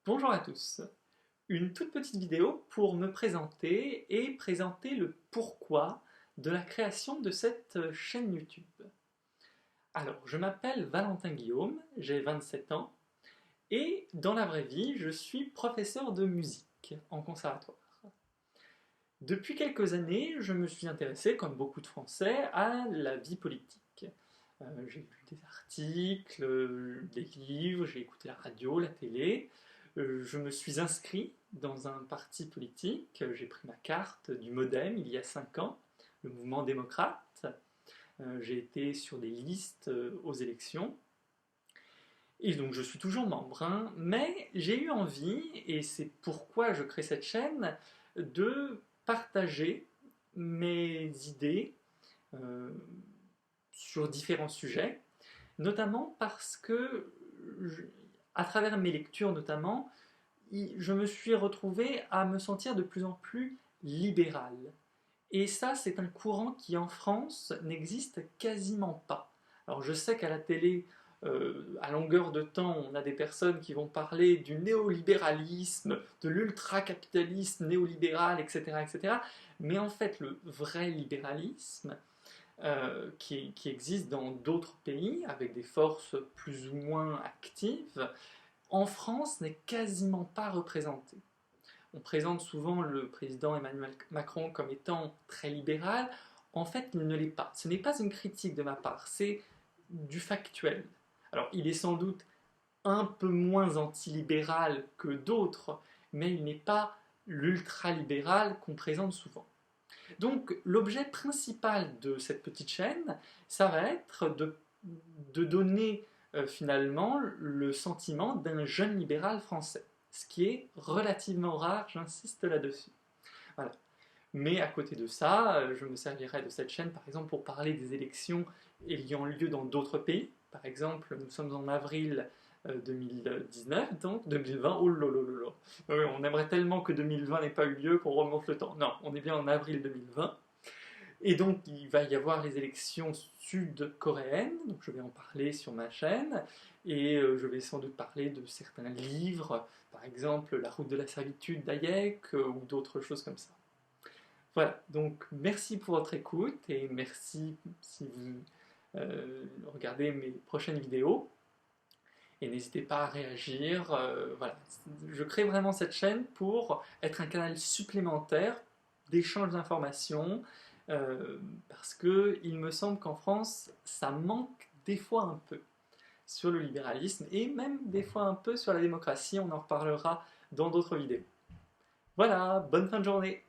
Bonjour à tous. Une toute petite vidéo pour me présenter et présenter le pourquoi de la création de cette chaîne YouTube. Alors, je m'appelle Valentin Guillaume, j'ai 27 ans et dans la vraie vie, je suis professeur de musique en conservatoire. Depuis quelques années, je me suis intéressé, comme beaucoup de Français, à la vie politique. J'ai lu des articles, des livres, j'ai écouté la radio, la télé. Je me suis inscrit dans un parti politique. J'ai pris ma carte du MoDem il y a 5 ans, le mouvement démocrate. J'ai été sur des listes aux élections. Et donc je suis toujours membre, hein, mais j'ai eu envie, et c'est pourquoi je crée cette chaîne, de partager mes idées euh, sur différents sujets, notamment parce que, à travers mes lectures notamment, je me suis retrouvé à me sentir de plus en plus libéral. Et ça, c'est un courant qui en France n'existe quasiment pas. Alors je sais qu'à la télé, à longueur de temps, on a des personnes qui vont parler du néolibéralisme, de l'ultracapitalisme néolibéral, etc., etc. Mais en fait, le vrai libéralisme, qui existe dans d'autres pays, avec des forces plus ou moins actives, en France n'est quasiment pas représenté. On présente souvent le président Emmanuel Macron comme étant très libéral. En fait, il ne l'est pas. Ce n'est pas une critique de ma part, c'est du factuel. Alors, il est sans doute un peu moins antilibéral que d'autres, mais il n'est pas l'ultralibéral qu'on présente souvent. Donc, l'objet principal de cette petite chaîne, ça va être de donner finalement le sentiment d'un jeune libéral français, ce qui est relativement rare, j'insiste là-dessus. Voilà. Mais à côté de ça, je me servirai de cette chaîne par exemple pour parler des élections ayant lieu dans d'autres pays. Par exemple, nous sommes en avril 2019, donc 2020, oh là là là là. On aimerait tellement que 2020 n'ait pas eu lieu qu'on remonte le temps. Non, on est bien en avril 2020. Et donc, il va y avoir les élections sud-coréennes, donc je vais en parler sur ma chaîne, et je vais sans doute parler de certains livres, par exemple La route de la servitude d'Hayek, ou d'autres choses comme ça. Voilà, donc merci pour votre écoute, et merci si vous regardez mes prochaines vidéos, et n'hésitez pas à réagir. Voilà. Je crée vraiment cette chaîne pour être un canal supplémentaire d'échange d'informations, parce qu'il me semble qu'en France, ça manque des fois un peu sur le libéralisme, et même des fois un peu sur la démocratie, on en reparlera dans d'autres vidéos. Voilà, bonne fin de journée.